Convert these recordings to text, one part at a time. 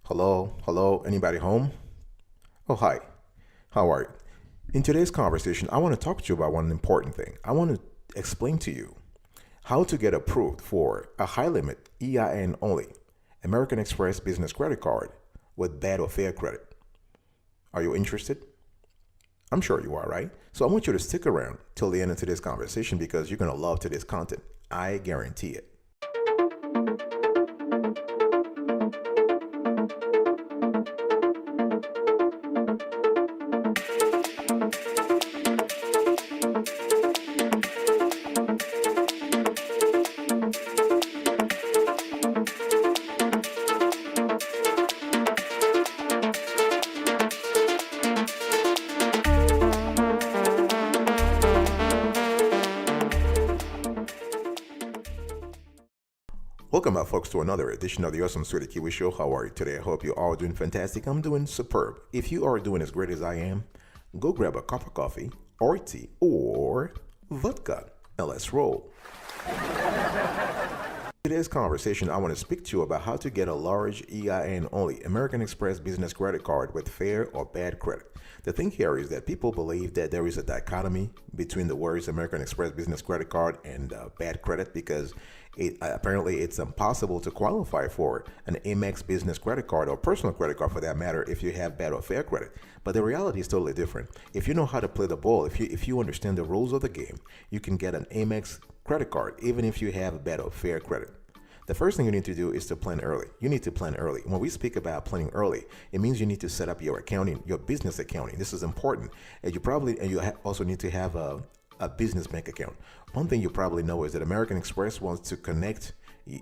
Hello, anybody home? Oh, hi. How are you? In today's conversation, I want to talk to you about one important thing. I want to explain to you how to get approved for a high limit EIN only American Express business credit card with bad or fair credit. Are you interested? I'm sure you are, right? So I want you to stick around till the end of today's conversation because you're going to love today's content. I guarantee it. Welcome back, folks, to another edition of the Awesome Sweetie Kiwi Show. How are you today? I hope you're all doing fantastic. I'm doing superb. If you are doing as great as I am, go grab a cup of coffee or tea or vodka and let's roll. Today's conversation, I want to speak to you about how to get a large EIN only American Express business credit card with fair or bad credit. The thing here is that people believe that there is a dichotomy between the words American Express business credit card and bad credit because apparently it's impossible to qualify for an Amex business credit card or personal credit card for that matter if you have bad or fair credit. But the reality is totally different. If you know how to play the ball, if you understand the rules of the game, you can get an Amex credit card even if you have bad or fair credit. The first thing you need to do is to plan early. You need to plan early. When we speak about planning early, it means you need to set up your accounting, your business accounting. This is important. And you also need to have a business bank account. One thing you probably know is that American Express wants to connect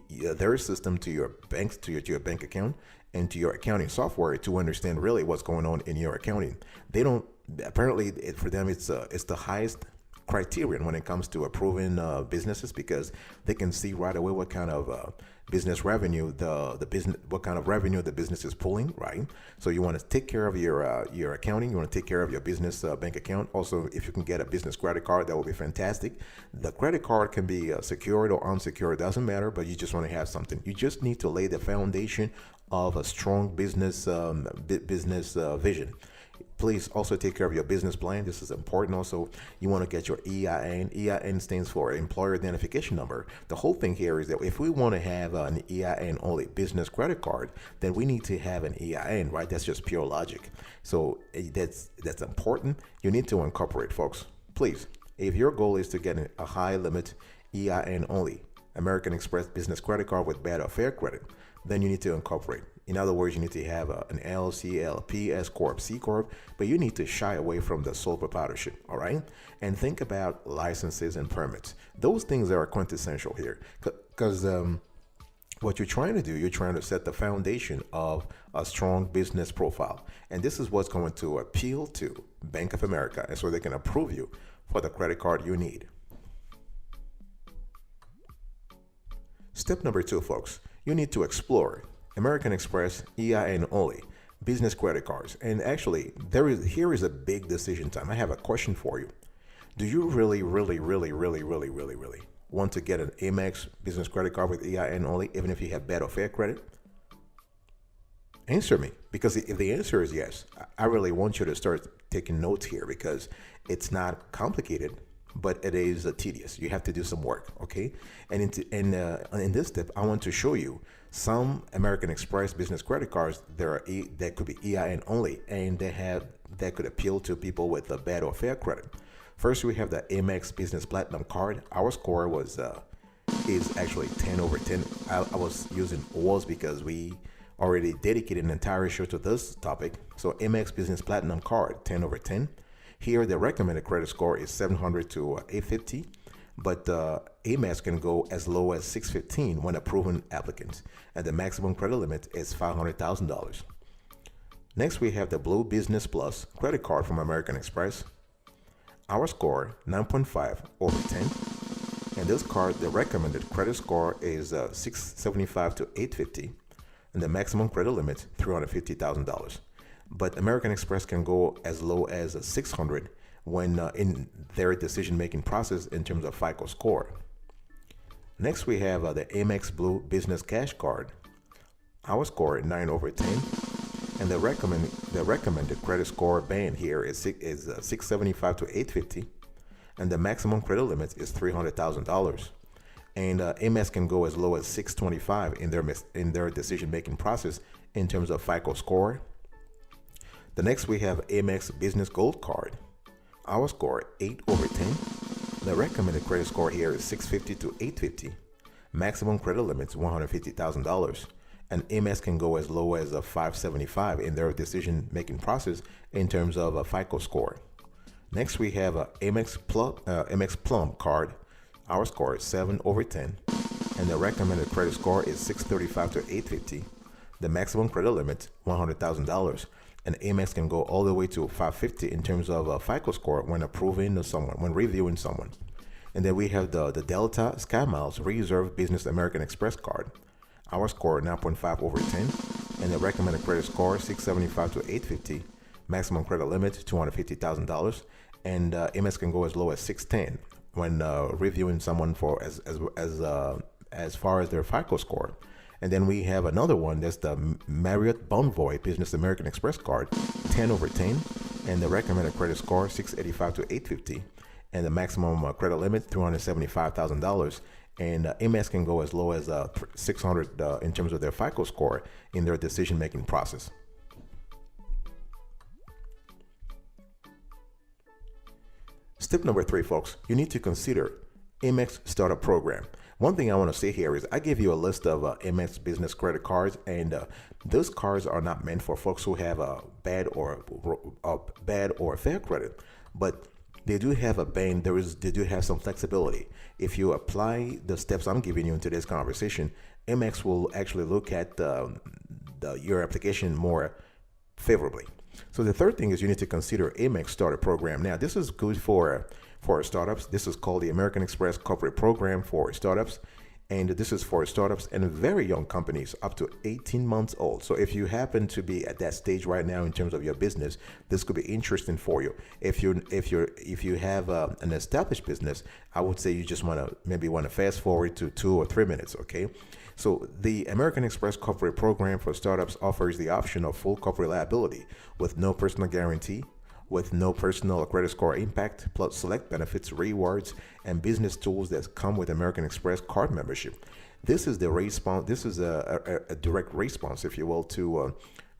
their system to your bank, to your bank account and to your accounting software to understand really what's going on in your accounting. They don't, apparently for them, it's the highest criterion when it comes to approving businesses because they can see right away what kind of business revenue the business, what kind of revenue the business is pulling, right? So you want to take care of your accounting. You want to take care of your business bank account. Also, if you can get a business credit card, that will be fantastic. The credit card can be secured or unsecured, doesn't matter, but you just want to have something. You just need to lay the foundation of a strong business vision. Please also take care of your business plan. This is important. Also, you want to get your EIN. EIN stands for Employer Identification Number. The whole thing here is that if we want to have an EIN only business credit card, then we need to have an EIN, right? That's just pure logic. So that's important. You need to incorporate, folks. Please, if your goal is to get a high limit EIN only American Express business credit card with bad or fair credit, then you need to incorporate. In other words, you need to have an LLC, LP, S Corp, C Corp, but you need to shy away from the sole proprietorship, all right? And think about licenses and permits. Those things are quintessential here because what you're trying to do, you're trying to set the foundation of a strong business profile. And this is what's going to appeal to Bank of America, and so they can approve you for the credit card you need. Step number 2, folks, you need to explore American Express EIN only business credit cards. And actually, here is a big decision time. I have a question for you. Do you really want to get an Amex business credit card with EIN only, even if you have bad or fair credit? Answer me, because if the answer is yes, I really want you to start taking notes here because it's not complicated, but it is tedious. You have to do some work, okay? And in this step, I want to show you some American Express business credit cards that could be EIN only, and that could appeal to people with a bad or fair credit. First, we have the Amex Business Platinum card. Our score is actually 10 over 10. I was because we already dedicated an entire show to this topic. So Amex Business Platinum card, 10 over 10. Here, the recommended credit score is 700 to 850, but Amex can go as low as 615 when approving applicants, and the maximum credit limit is $500,000. Next, we have the Blue Business Plus credit card from American Express. Our score, 9.5 over 10, and this card, the recommended credit score is 675 to 850, and the maximum credit limit, $350,000. But American Express can go as low as 600 when in their decision-making process in terms of FICO score. Next, we have the Amex Blue Business Cash Card. Our score 9 over 10, and the recommended credit score band here is 675 to 850, and the maximum credit limit is $300,000. And Amex can go as low as 625 in their decision making process in terms of FICO score. The next we have Amex Business Gold Card. Our score 8 over 10. The recommended credit score here is 650 to 850. Maximum credit limit is $150,000. And Amex can go as low as a 575 in their decision making process in terms of a FICO score. Next we have a Amex Plum card. Our score is 7 over 10, and the recommended credit score is 635 to 850. The maximum credit limit $100,000, and Amex can go all the way to 550 in terms of a FICO score when reviewing someone. And then we have the Delta SkyMiles Reserve Business American Express card. Our score 9.5 over 10, and the recommended credit score 675 to 850. Maximum credit limit $250,000, and Amex can go as low as 610 when reviewing someone for as far as their FICO score. And then we have another one, that's the Marriott Bonvoy Business American Express card, 10 over 10, and the recommended credit score 685 to 850, and the maximum credit limit $375,000. And Amex can go as low as 600 in terms of their FICO score in their decision making process. Step number 3, folks, you need to consider Amex Startup Program. One thing I want to say here is I gave you a list of Amex business credit cards, and those cards are not meant for folks who have a bad or fair credit, but they do have a band. They do have some flexibility. If you apply the steps I'm giving you in today's conversation, Amex will actually look at your application more favorably. So the third thing is you need to consider Amex Startup Program. Now, this is good for startups. This is called the American Express Corporate Program for Startups. And this is for startups and very young companies up to 18 months old. So if you happen to be at that stage right now in terms of your business, this could be interesting for you. If you have an established business, I would say you just want to fast forward to 2 or 3 minutes, okay? So the American Express Corporate Program for Startups offers the option of full corporate liability with no personal guarantee, with no personal credit score impact, plus select benefits, rewards, and business tools that come with American Express card membership. This is the response. This is a direct response, if you will, to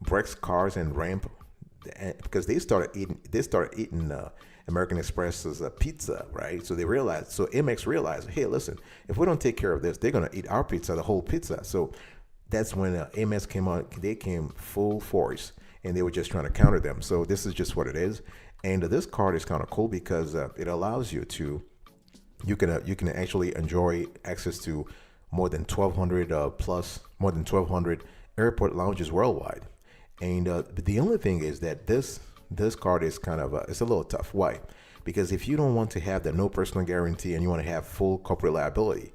Brex Cars and Ramp, because they started eating American Express's pizza, right? So Amex realized, hey, listen, if we don't take care of this, they're gonna eat our pizza, the whole pizza. So that's when Amex came on. They came full force, and they were just trying to counter them. So this is just what it is. And this card is kind of cool because it allows you can actually enjoy access to more than 1,200 airport lounges worldwide. And the only thing is that this card is kind of it's a little tough. Why? Because if you don't want to have the no personal guarantee and you want to have full corporate liability,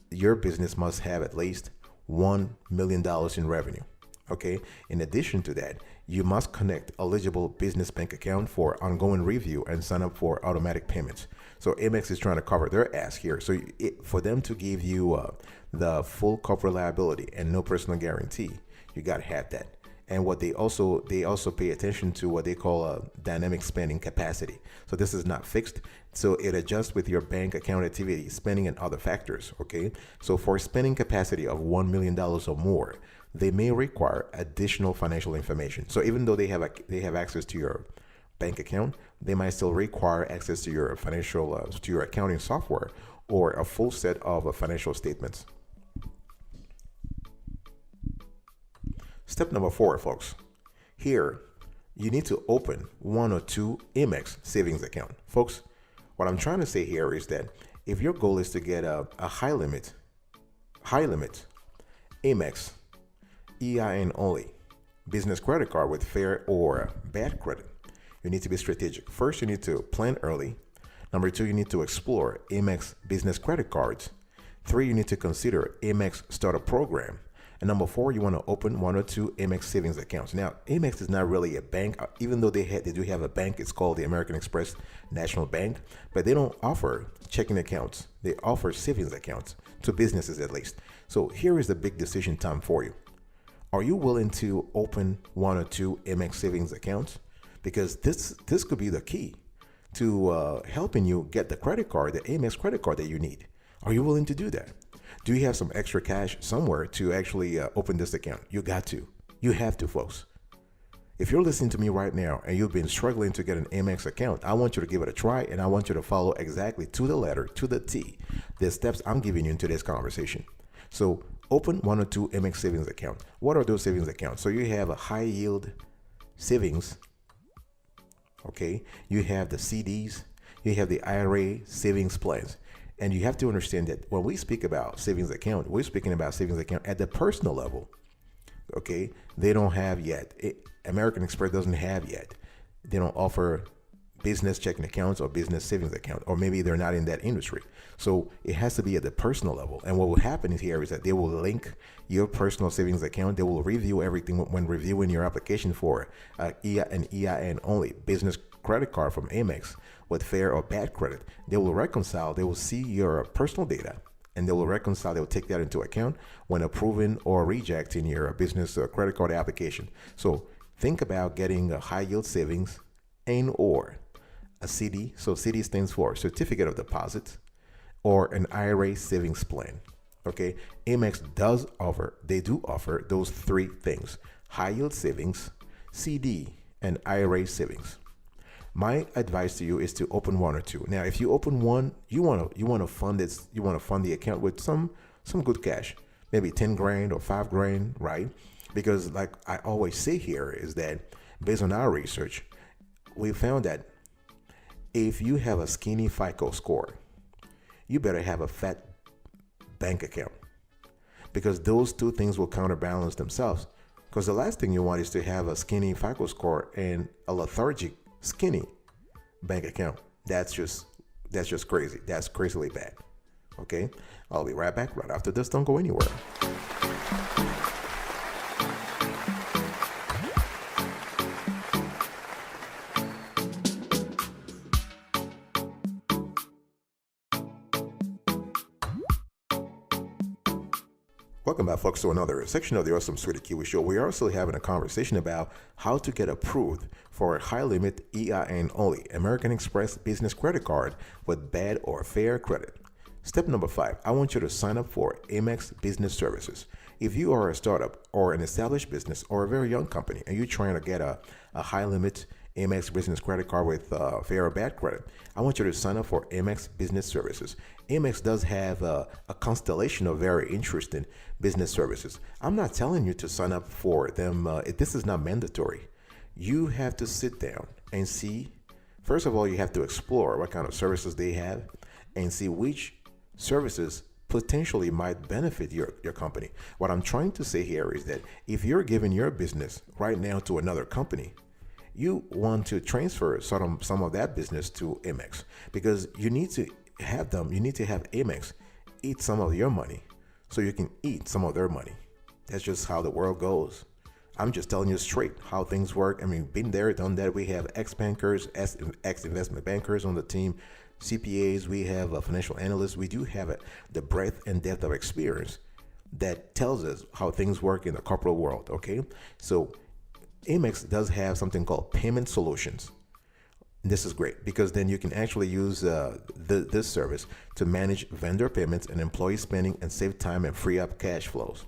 your business must have at least $1 million in revenue. Okay. In addition to that, you must connect eligible business bank account for ongoing review and sign up for automatic payments. So Amex is trying to cover their ass here. So for them to give you the full corporate liability and no personal guarantee, you got to have that. And what they also pay attention to what they call dynamic spending capacity. So this is not fixed. So it adjusts with your bank account activity, spending, and other factors. Okay. So for spending capacity of $1 million or more, they may require additional financial information. So even though they have access to your bank account, they might still require access to your to your accounting software or a full set of financial statements. Step number 4, folks. Here, you need to open 1 or 2 Amex savings account. Folks, what I'm trying to say here is that if your goal is to get a high limit Amex EIN only business credit card with fair or bad credit, you need to be strategic. First, you need to plan early. Number 2, you need to explore Amex business credit cards. 3, you need to consider Amex Startup Program. And number 4, you want to open 1 or 2 Amex savings accounts. Now, Amex is not really a bank, even though they do have a bank. It's called the American Express National Bank, but they don't offer checking accounts. They offer savings accounts to businesses, at least. So here is the big decision time for you. Are you willing to open one or two Amex savings accounts? Because this could be the key to helping you get the credit card, the Amex credit card that you need. Are you willing to do that? Do you have some extra cash somewhere to actually open this account? You got to. You have to, folks. If you're listening to me right now and you've been struggling to get an Amex account, I want you to give it a try, and I want you to follow exactly to the letter, to the T, the steps I'm giving you in today's conversation. So open one or two Amex savings accounts. What are those savings accounts? So you have a high yield savings. Okay. You have the CDs. You have the IRA savings plans. And you have to understand that when we speak about savings account, we're speaking about savings account at the personal level. Okay. They don't have yet. American Express doesn't have yet. They don't offer business checking accounts or business savings account, or maybe they're not in that industry. So it has to be at the personal level. And what will happen here is that they will link your personal savings account. They will review everything when reviewing your application for an EIN only business credit card from Amex with fair or bad credit. They will reconcile. They will see your personal data, and they will reconcile. They will take that into account when approving or rejecting your business credit card application. So think about getting a high yield savings and or a CD. So CD stands for certificate of deposit, or an IRA savings plan. Okay. Amex they do offer those three things: high yield savings, CD, and IRA savings. My advice to you is to open one or two. Now, if you open one, you want to fund this, you want to fund the account with some good cash, maybe 10 grand or 5 grand, right? Because like I always say here is that based on our research, we found that if you have a skinny FICO score, you better have a fat bank account, because those two things will counterbalance themselves. Because the last thing you want is to have a skinny FICO score and a lethargic, skinny bank account. That's just crazy. That's crazily bad. Okay, I'll be right back right after this. Don't go anywhere. Welcome back, folks, to another section of the Awesome Sweetie Kiwi Show. We are also having a conversation about how to get approved for a high-limit EIN only American Express business credit card with bad or fair credit. Step number 5, I want you to sign up for Amex Business Services. If you are a startup or an established business or a very young company and you're trying to get a high-limit Amex business credit card with fair or bad credit, I want you to sign up for Amex Business Services. Amex does have a constellation of very interesting business services. I'm not telling you to sign up for them. This is not mandatory. You have to sit down and see. First of all, you have to explore what kind of services they have and see which services potentially might benefit your company. What I'm trying to say here is that if you're giving your business right now to another company, you want to transfer some of that business to Amex, because you need to have Amex eat some of your money so you can eat some of their money. That's just how the world goes. I'm just telling you straight how things work. I mean, been there, done that. We have ex-bankers, ex-investment bankers on the team, CPAs, we have financial analysts. We do have the breadth and depth of experience that tells us how things work in the corporate world, okay? So Amex does have something called payment solutions. This is great because then you can actually use this service to manage vendor payments and employee spending and save time and free up cash flows.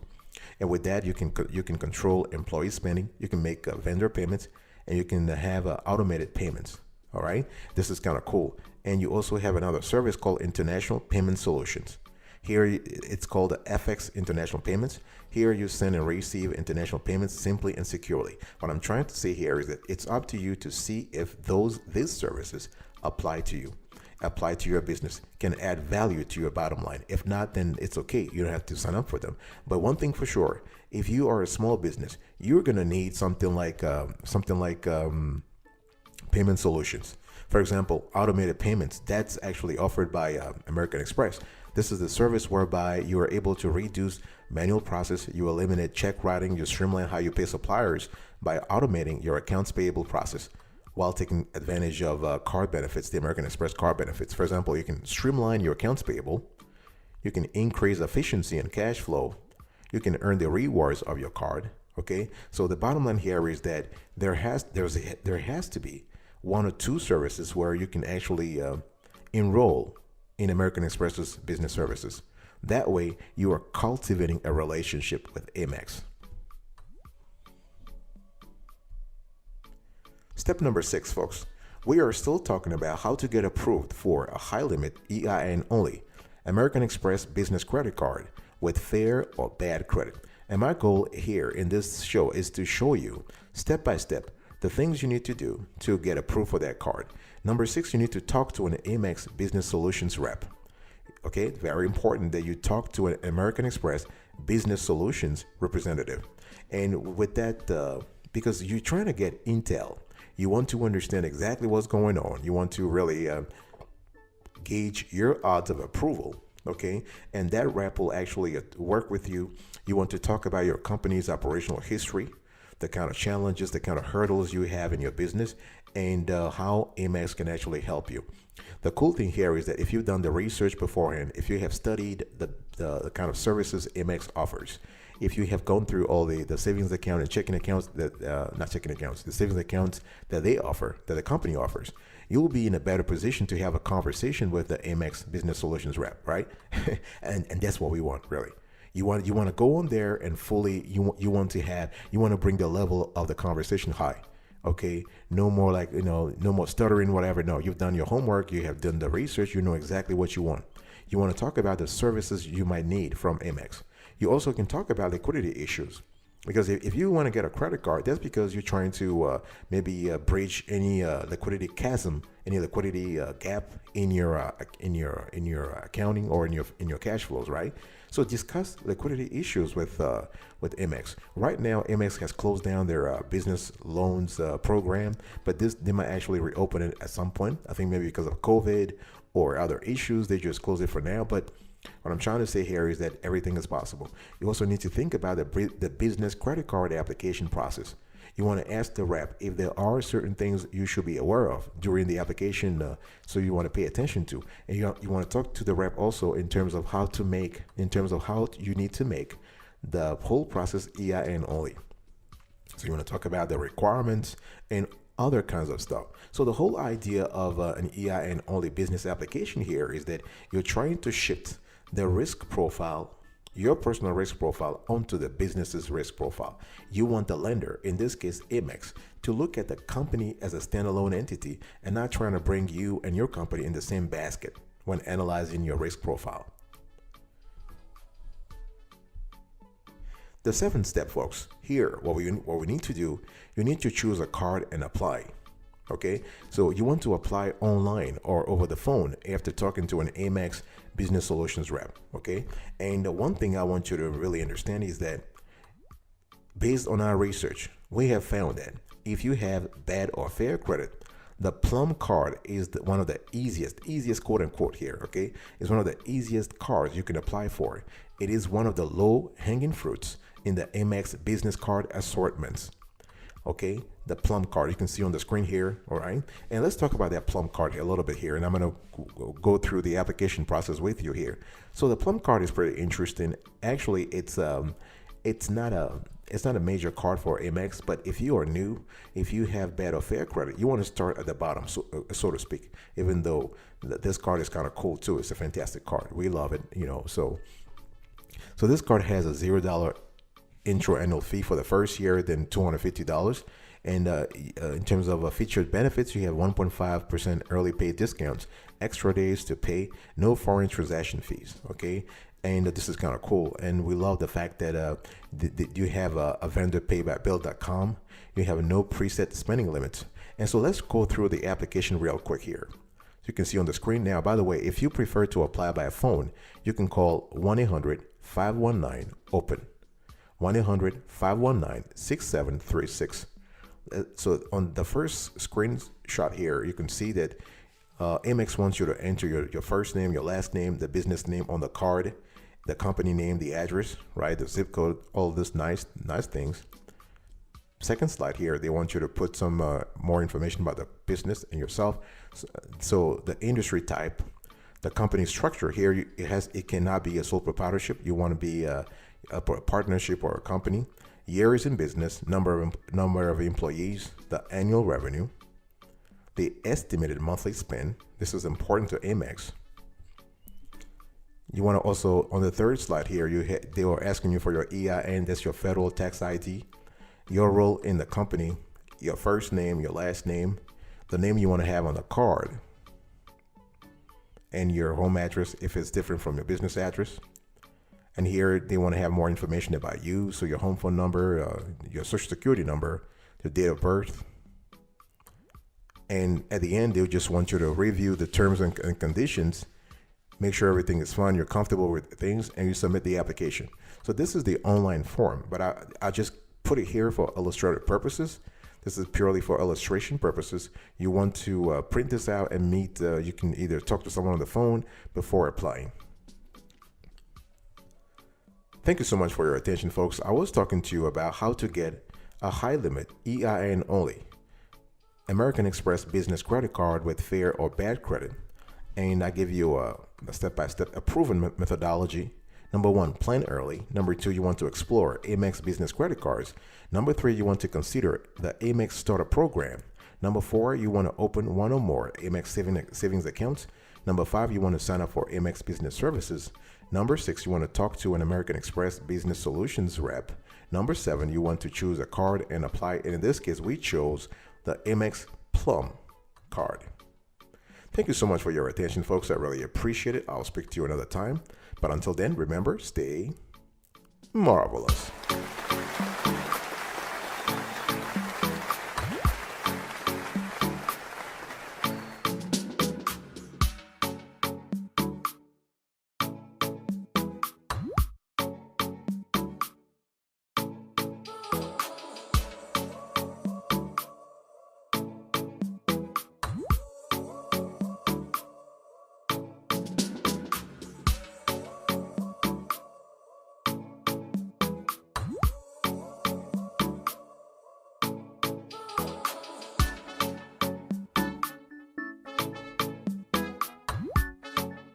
And with that, you can control employee spending, you can make vendor payments, and you can have automated payments. All right, this is kind of cool. And you also have another service called International Payment Solutions. Here it's called FX International Payments. Here you send and receive international payments simply and securely. What I'm trying to say here is that it's up to you to see if these services apply to you, apply to your business, can add value to your bottom line. If not, then it's okay. You don't have to sign up for them. But one thing for sure, if you are a small business, you're gonna need something like payment solutions. For example, automated payments. That's actually offered by American Express. This is the service whereby you are able to reduce manual process, you eliminate check writing, you streamline how you pay suppliers by automating your accounts payable process while taking advantage of card benefits, the American Express card benefits. For example, you can streamline your accounts payable, you can increase efficiency and cash flow, you can earn the rewards of your card, Okay, so the bottom line here is that there has to be one or two services where you can actually enroll in American Express's business services. That way, you are cultivating a relationship with Amex. Step number 6, folks. We are still talking about how to get approved for a high limit EIN only American Express business credit card with fair or bad credit. And my goal here in this show is to show you step by step the things you need to do to get approved for that card. Number 6, you need to talk to an Amex Business Solutions rep. Okay, very important that you talk to an American Express Business Solutions representative. And with that, because you're trying to get intel, you want to understand exactly what's going on. You want to really gauge your odds of approval. Okay, and that rep will actually work with you. You want to talk about your company's operational history, the kind of challenges, the kind of hurdles you have in your business, and how Amex can actually help you. The cool thing here is that if you've done the research beforehand, if you have studied the kind of services Amex offers, if you have gone through all the savings account and checking accounts that not checking accounts, the savings accounts that they offer, that the company offers, you will be in a better position to have a conversation with the Amex Business Solutions rep, right? and that's what we want, really. You want to go on there and fully you want to bring the level of the conversation high. Okay, no more like no more stuttering, whatever. No, you've done your homework, you have done the research, you know exactly what you want. You want to talk about the services you might need from Amex. You also can talk about liquidity issues. Because if you want to get a credit card, that's because you're trying to maybe bridge any liquidity chasm, any liquidity gap in your accounting or in your cash flows, right? So discuss liquidity issues with Amex. Right now, Amex has closed down their business loans program, but they might actually reopen it at some point. I think maybe because of COVID or other issues, they just closed it for now. But what I'm trying to say here is that everything is possible. You also need to think about the business credit card application process. You want to ask the rep if there are certain things you should be aware of during the application, so you want to pay attention to. And you want to talk to the rep also in terms of how you need to make the whole process EIN only. So you want to talk about the requirements and other kinds of stuff. So the whole idea of an EIN only business application here is that you're trying to shift the risk profile, your personal risk profile, onto the business's risk profile. You want the lender, in this case Amex, to look at the company as a standalone entity and not trying to bring you and your company in the same basket when analyzing your risk profile. The 7th step, folks, here what we need to do, you need to choose a card and apply. Okay, so you want to apply online or over the phone after talking to an Amex Business Solutions rep. Okay, and the one thing I want you to really understand is that based on our research, we have found that if you have bad or fair credit, the Plum card is one of the easiest quote unquote here. Okay, it's one of the easiest cards you can apply for. It is one of the low hanging fruits in the Amex business card assortments. Okay, the Plum card you can see on the screen here. All right, and let's talk about that Plum card a little bit here, and I'm going to go through the application process with you here. So the Plum card is pretty interesting. Actually, it's not a major card for Amex, but if you are new, if you have bad or fair credit, you want to start at the bottom, so to speak. Even though this card is kind of cool too, it's a fantastic card. We love it, So this card has a $0 intro annual fee for the first year, then $250. And in terms of featured benefits, you have 1.5% early pay discounts, extra days to pay, no foreign transaction fees. Okay, and this is kind of cool. And we love the fact that you have a vendor pay by bill.com. You have no preset spending limits. And so let's go through the application real quick here. So you can see on the screen now. By the way, if you prefer to apply by phone, you can call 1-800-519-OPEN. 1-800-519-6736. So on the first screenshot here, you can see that Amex wants you to enter your first name, your last name, the business name on the card, the company name, the address, right, the zip code, all this nice things. Second slide here, they want you to put some more information about the business and yourself. So the industry type, the company structure here, it cannot be a sole proprietorship. You want to be a partnership or a company. years in business, number of employees, the annual revenue, the estimated monthly spend. This is important to Amex. You want to also, on the third slide here, they were asking you for your EIN, that's your federal tax ID, your role in the company, your first name, your last name, the name you want to have on the card, and your home address if it's different from your business address. And here they want to have more information about you, so your home phone number, your social security number, your date of birth. And at the end, they'll just want you to review the terms and conditions, make sure everything is fine, you're comfortable with things, and you submit the application. So this is the online form, but I just put it here for illustrative purposes. This is purely for illustration purposes. You want to print this out and meet, you can either talk to someone on the phone before applying. Thank you so much for your attention, folks. I was talking to you about how to get a high limit EIN only American Express business credit card with fair or bad credit. And I give you a step-by-step, a proven methodology. Number 1, plan early. Number 2, you want to explore Amex business credit cards. Number 3, you want to consider the Amex starter program. Number 4, you want to open one or more Amex savings accounts. Number 5, you want to sign up for Amex business services. Number 6, you want to talk to an American Express business solutions rep. Number 7, you want to choose a card and apply. And in this case, we chose the Amex Plum card. Thank you so much for your attention, folks. I really appreciate it. I'll speak to you another time. But until then, remember, stay marvelous.